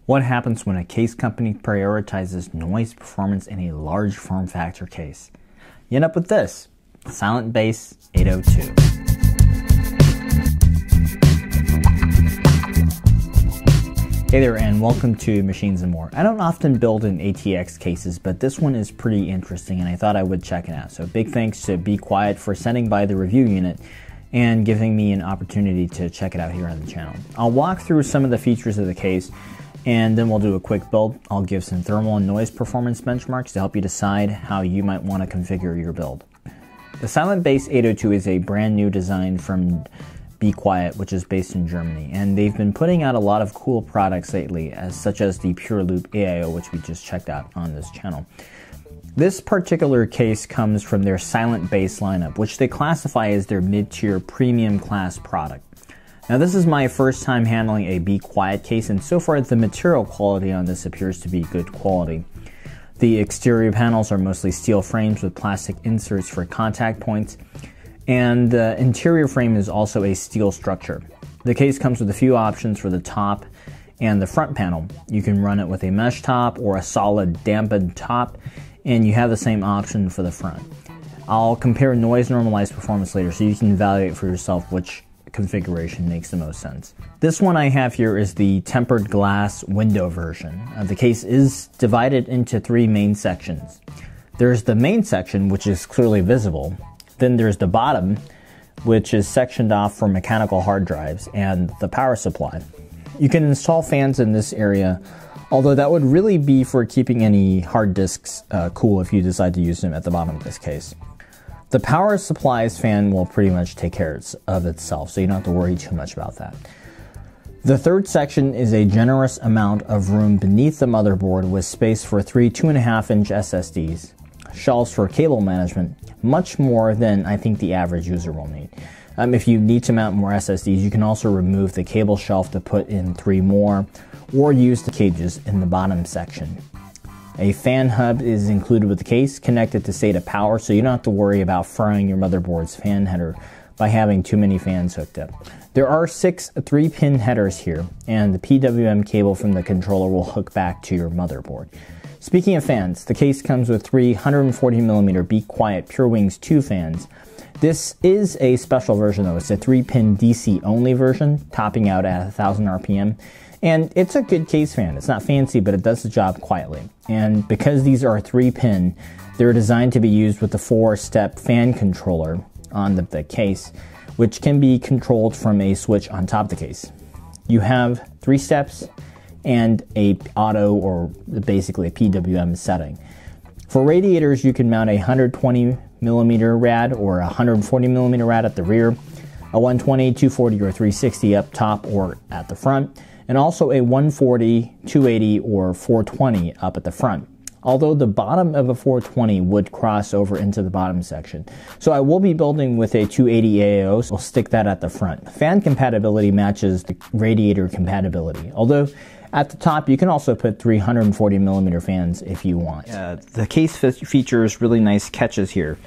What happens when a case company prioritizes noise performance in a large form factor case? You end up with this, Silent Bass 802. Hey there, and welcome to Machines and More. I don't often build in ATX cases, but this one is pretty interesting and I thought I would check it out. So big thanks to Be Quiet for sending by the review unit and giving me an opportunity to check it out here on the channel. I'll walk through some of the features of the case and then we'll do a quick build. I'll give some thermal and noise performance benchmarks to help you decide how you might want to configure your build. The Silent Bass 802 is a brand new design from Be Quiet, which is based in Germany, and they've been putting out a lot of cool products lately, such as the Pure Loop AIO, which we just checked out on this channel. This particular case comes from their Silent Bass lineup, which they classify as their mid-tier premium class product. Now this is my first time handling a Be Quiet case, and so far the material quality on this appears to be good quality. The exterior panels are mostly steel frames with plastic inserts for contact points, and the interior frame is also a steel structure. The case comes with a few options for the top and the front panel. You can run it with a mesh top or a solid dampened top, and you have the same option for the front. I'll compare noise normalized performance later so you can evaluate for yourself which configuration makes the most sense. This one I have here is the tempered glass window version. The case is divided into three main sections. There's the main section, which is clearly visible. Then there's the bottom, which is sectioned off for mechanical hard drives, and the power supply. You can install fans in this area, although that would really be for keeping any hard disks cool if you decide to use them at the bottom of this case. The power supply's fan will pretty much take care of itself, so you don't have to worry too much about that. The third section is a generous amount of room beneath the motherboard with space for three 2.5-inch SSDs, shelves for cable management, much more than I think the average user will need. If you need to mount more SSDs, you can also remove the cable shelf to put in 3 more, or use the cages in the bottom section. A fan hub is included with the case, connected to SATA power, so you don't have to worry about frying your motherboard's fan header by having too many fans hooked up. There are 6 3-pin headers here, and the PWM cable from the controller will hook back to your motherboard. Speaking of fans, the case comes with 3 140mm Be Quiet Pure Wings 2 fans. This is a special version though. It's a 3-pin DC only version, topping out at 1000 RPM. And it's a good case fan. It's not fancy, but it does the job quietly. And because these are 3-pin, they're designed to be used with the 4-step fan controller on the case, which can be controlled from a switch on top of the case. You have 3 steps and a auto, or basically a PWM setting. For radiators, you can mount a 120mm rad or a 140mm rad at the rear, a 120, 240, or 360 up top or at the front, and also a 140, 280, or 420 up at the front. Although the bottom of a 420 would cross over into the bottom section. So I will be building with a 280 AIO, so I'll stick that at the front. Fan compatibility matches the radiator compatibility. Although at the top, you can also put 340mm fans if you want. The case features really nice catches here.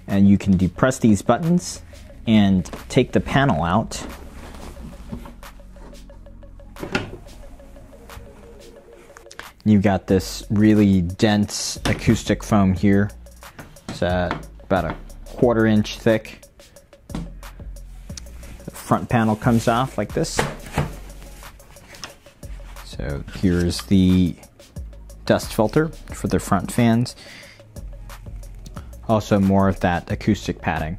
And you can depress these buttons and take the panel out. You've got this really dense acoustic foam here. It's about a 1/4 inch thick. The front panel comes off like this. So here's the dust filter for the front fans. Also more of that acoustic padding.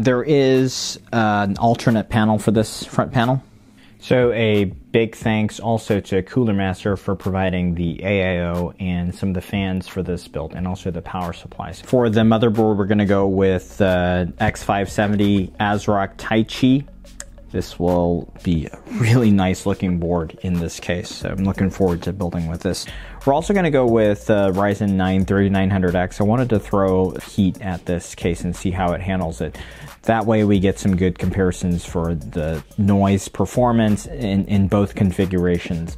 There is an alternate panel for this front panel. So a big thanks also to Cooler Master for providing the AIO and some of the fans for this build, and also the power supplies. For the motherboard, we're going to go with X570 ASRock Taichi. This will be a really nice looking board in this case, so I'm looking forward to building with this. We're also going to go with Ryzen 9 3900X. I wanted to throw heat at this case and see how it handles it. That way we get some good comparisons for the noise performance in both configurations.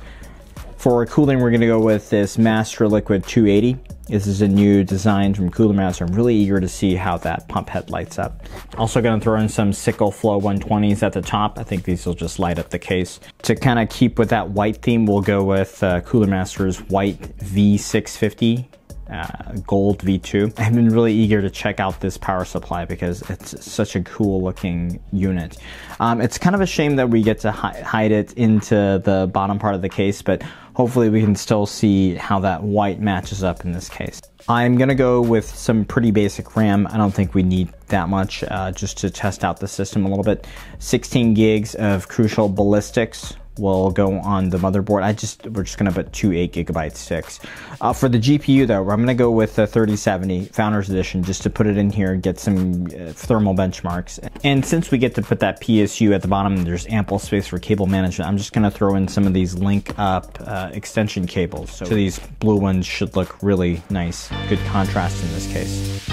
For cooling, we're going to go with this Master Liquid 280. This is a new design from Cooler Master. I'm really eager to see how that pump head lights up. Also going to throw in some Sickle Flow 120s at the top. I think these will just light up the case. To kind of keep with that white theme, we'll go with Cooler Master's white V650. Gold V2. I've been really eager to check out this power supply because it's such a cool looking unit. It's kind of a shame that we get to hide it into the bottom part of the case, but hopefully we can still see how that white matches up in this case. I'm gonna go with some pretty basic RAM. I don't think we need that much just to test out the system a little bit. 16 gigs of Crucial Ballistics will go on the motherboard. We're just gonna put 2 8GB sticks. For the GPU though, I'm gonna go with the 3070 Founders Edition just to put it in here and get some thermal benchmarks. And since we get to put that PSU at the bottom, there's ample space for cable management. I'm just gonna throw in some of these link up extension cables. So these blue ones should look really nice. Good contrast in this case.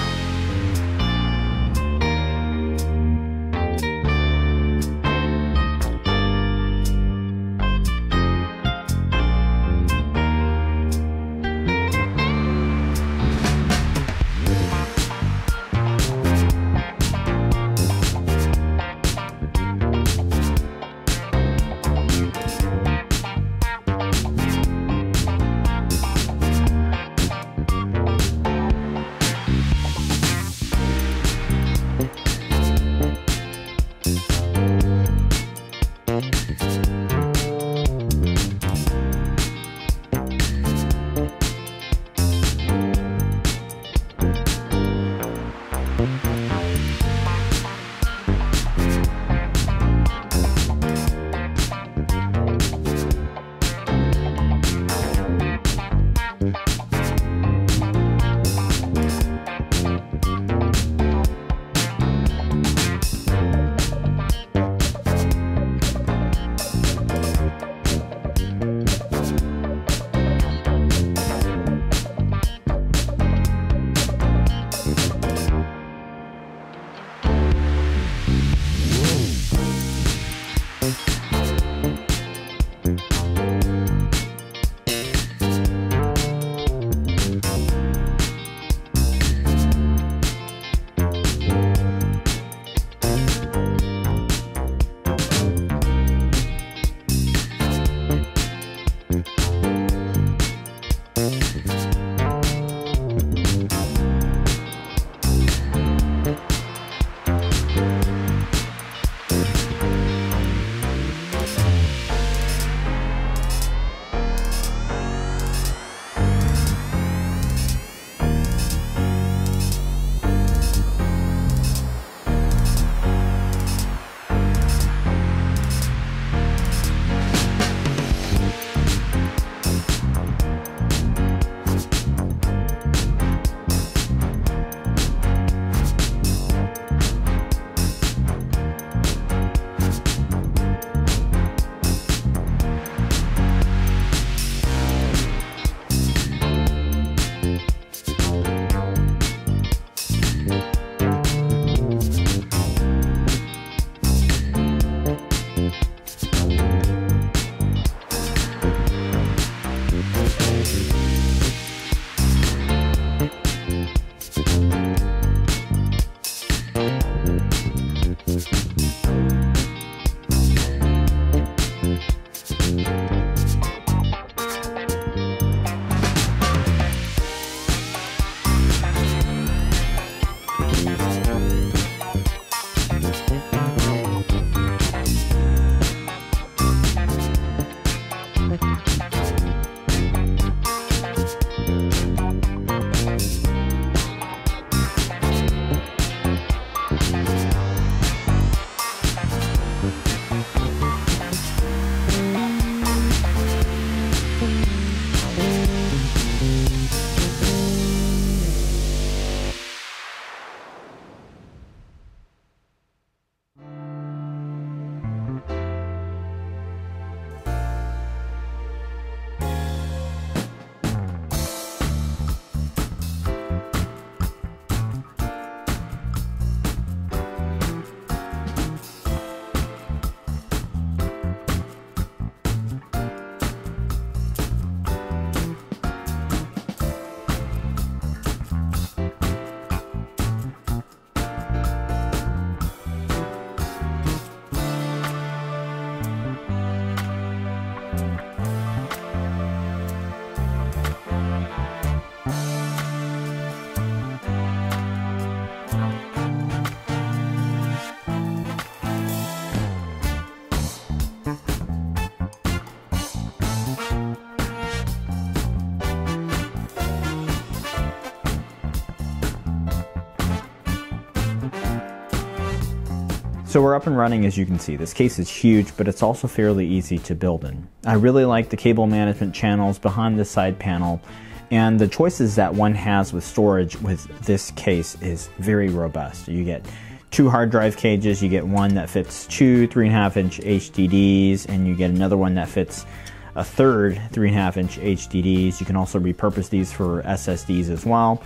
So we're up and running, as you can see. This case is huge, but it's also fairly easy to build in. I really like the cable management channels behind the side panel, and the choices that one has with storage with this case is very robust. You get 2 hard drive cages, you get one that fits 2 3.5-inch HDDs, and you get another one that fits a third 3.5-inch HDDs. You can also repurpose these for SSDs as well.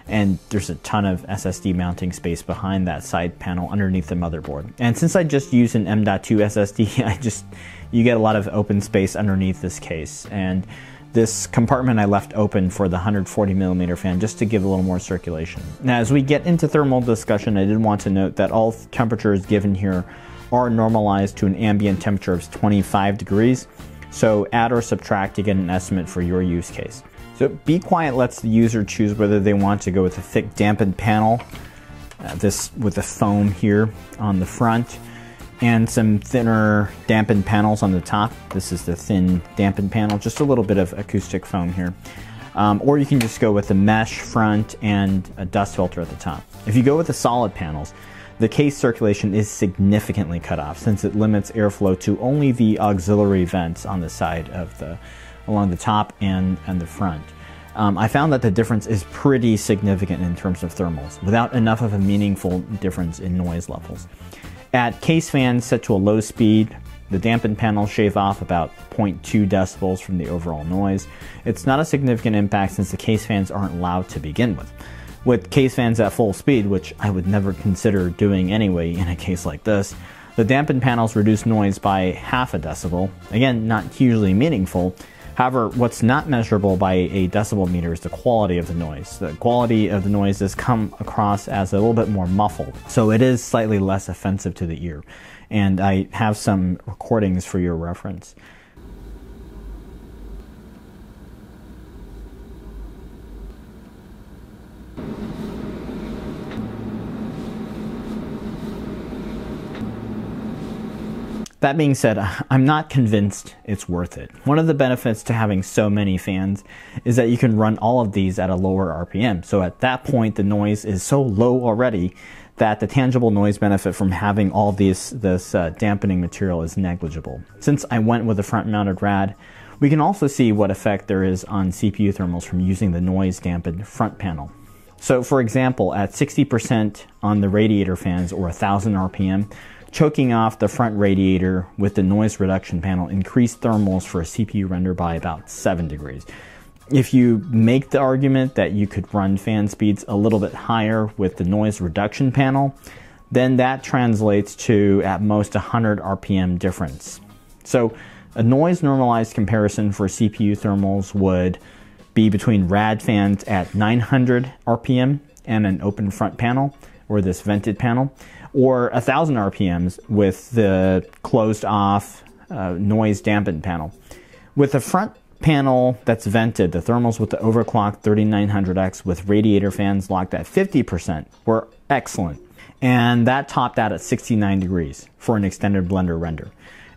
And there's a ton of SSD mounting space behind that side panel underneath the motherboard. And since I just use an M.2 SSD, you get a lot of open space underneath this case. And this compartment I left open for the 140mm fan just to give a little more circulation. Now, as we get into thermal discussion, I did want to note that all temperatures given here are normalized to an ambient temperature of 25 degrees. So add or subtract to get an estimate for your use case. So Be Quiet lets the user choose whether they want to go with a thick dampened panel, this with a foam here on the front, and some thinner dampened panels on the top. This is the thin dampened panel, just a little bit of acoustic foam here. Or you can just go with a mesh front and a dust filter at the top. If you go with the solid panels, the case circulation is significantly cut off since it limits airflow to only the auxiliary vents on the side of along the top and the front. I found that the difference is pretty significant in terms of thermals, without enough of a meaningful difference in noise levels. At case fans set to a low speed, the dampened panels shave off about 0.2 decibels from the overall noise. It's not a significant impact since the case fans aren't loud to begin with. With case fans at full speed, which I would never consider doing anyway in a case like this, the dampened panels reduce noise by 0.5 decibel. Again, not hugely meaningful. However, what's not measurable by a decibel meter is the quality of the noise. The quality of the noise does come across as a little bit more muffled, so it is slightly less offensive to the ear. And I have some recordings for your reference. That being said, I'm not convinced it's worth it. One of the benefits to having so many fans is that you can run all of these at a lower RPM. So at that point, the noise is so low already that the tangible noise benefit from having all this dampening material is negligible. Since I went with a front-mounted rad, we can also see what effect there is on CPU thermals from using the noise-dampened front panel. So for example, at 60% on the radiator fans or 1000 RPM, choking off the front radiator with the noise reduction panel increased thermals for a CPU render by about 7 degrees. If you make the argument that you could run fan speeds a little bit higher with the noise reduction panel, then that translates to at most 100 RPM difference. So a noise normalized comparison for CPU thermals would be between rad fans at 900 RPM and an open front panel, or this vented panel, or 1000 RPMs with the closed off noise dampened panel. With the front panel that's vented, the thermals with the overclocked 3900X with radiator fans locked at 50% were excellent. And that topped out at 69 degrees for an extended blender render.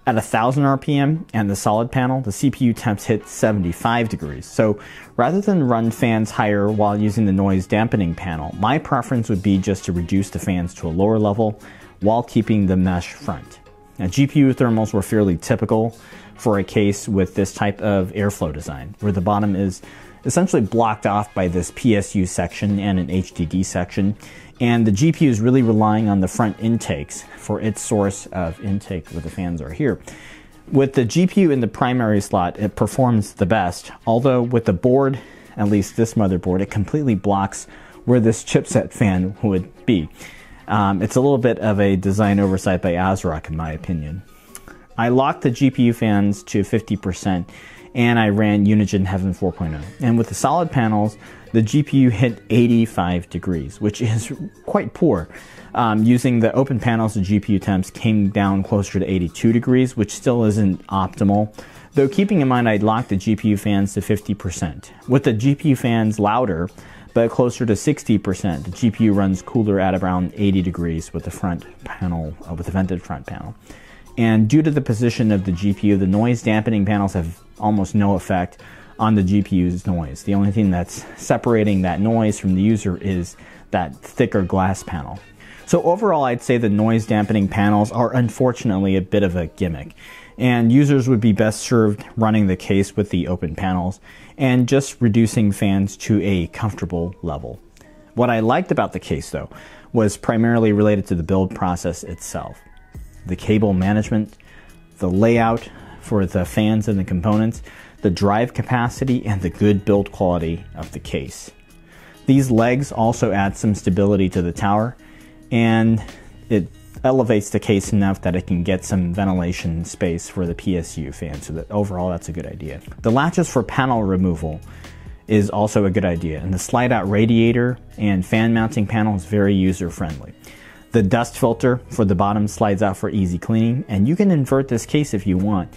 At 1000 RPM and the solid panel, the CPU temps hit 75 degrees. So rather than run fans higher while using the noise dampening panel, my preference would be just to reduce the fans to a lower level while keeping the mesh front. Now, GPU thermals were fairly typical for a case with this type of airflow design, where the bottom is essentially blocked off by this PSU section and an HDD section, and the GPU is really relying on the front intakes for its source of intake, where the fans are here. With the GPU in the primary slot, it performs the best, although with the board, at least this motherboard, it completely blocks where this chipset fan would be. It's a little bit of a design oversight by ASRock, in my opinion. I locked the GPU fans to 50%, and I ran Unigen Heaven 4.0. And with the solid panels, the GPU hit 85 degrees, which is quite poor. Using the open panels, the GPU temps came down closer to 82 degrees, which still isn't optimal. Though keeping in mind I'd locked the GPU fans to 50%. With the GPU fans louder, but closer to 60%, the GPU runs cooler at around 80 degrees with the front panel, with the vented front panel. And due to the position of the GPU, the noise dampening panels have almost no effect on the GPU's noise. The only thing that's separating that noise from the user is that thicker glass panel. So overall, I'd say the noise dampening panels are unfortunately a bit of a gimmick, and users would be best served running the case with the open panels and just reducing fans to a comfortable level. What I liked about the case though was primarily related to the build process itself. The cable management, the layout for the fans and the components, the drive capacity, and the good build quality of the case. These legs also add some stability to the tower, and it elevates the case enough that it can get some ventilation space for the PSU fan, so that overall that's a good idea. The latches for panel removal is also a good idea, and the slide out radiator and fan mounting panel is very user friendly. The dust filter for the bottom slides out for easy cleaning, and you can invert this case if you want.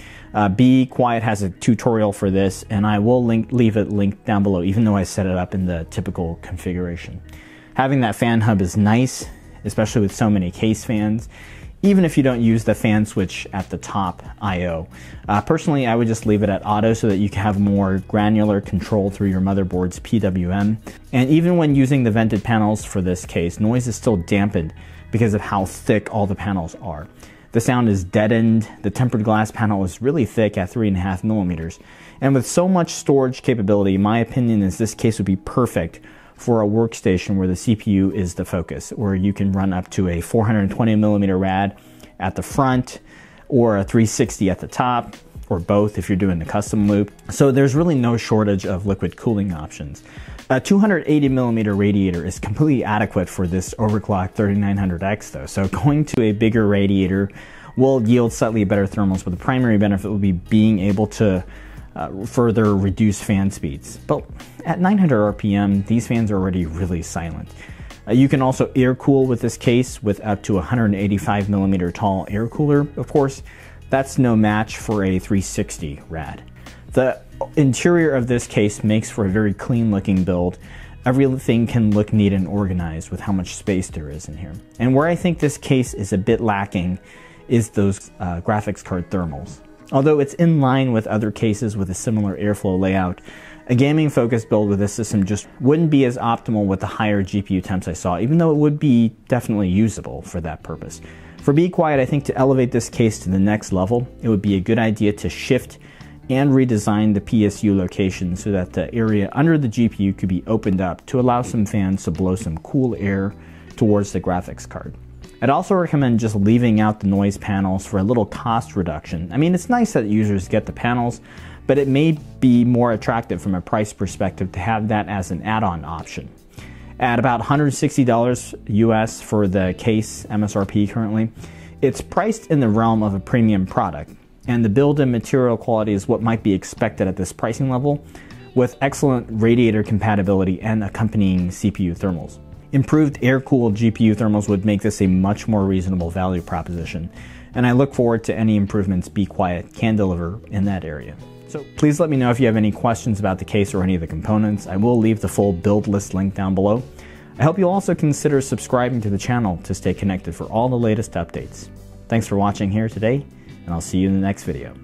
Be Quiet has a tutorial for this, and I will leave it linked down below, even though I set it up in the typical configuration. Having that fan hub is nice, especially with so many case fans, even if you don't use the fan switch at the top I/O. Personally, I would just leave it at auto so that you can have more granular control through your motherboard's PWM. And even when using the vented panels for this case, noise is still dampened because of how thick all the panels are. The sound is deadened, the tempered glass panel is really thick at 3.5 millimeters. And with so much storage capability, my opinion is this case would be perfect for a workstation where the CPU is the focus, where you can run up to a 420 millimeter rad at the front, or a 360 at the top, or both if you're doing the custom loop. So there's really no shortage of liquid cooling options. A 280 millimeter radiator is completely adequate for this overclocked 3900X though, so going to a bigger radiator will yield slightly better thermals, but the primary benefit will be being able to further reduce fan speeds. But at 900 RPM, these fans are already really silent. You can also air cool with this case with up to 185 millimeter tall air cooler. Of course, that's no match for a 360 rad. The interior of this case makes for a very clean looking build. Everything can look neat and organized with how much space there is in here. And where I think this case is a bit lacking is those graphics card thermals. Although it's in line with other cases with a similar airflow layout, a gaming focused build with this system just wouldn't be as optimal with the higher GPU temps I saw, even though it would be definitely usable for that purpose. For Be Quiet, I think to elevate this case to the next level, it would be a good idea to shift and redesign the PSU location so that the area under the GPU could be opened up to allow some fans to blow some cool air towards the graphics card. I'd also recommend just leaving out the noise panels for a little cost reduction. I mean, it's nice that users get the panels, but it may be more attractive from a price perspective to have that as an add-on option. At about $160 US for the case MSRP currently, it's priced in the realm of a premium product, and the build and material quality is what might be expected at this pricing level, with excellent radiator compatibility and accompanying CPU thermals. Improved air-cooled GPU thermals would make this a much more reasonable value proposition, and I look forward to any improvements Be Quiet can deliver in that area. So please let me know if you have any questions about the case or any of the components. I will leave the full build list link down below. I hope you'll also consider subscribing to the channel to stay connected for all the latest updates. Thanks for watching here today, and I'll see you in the next video.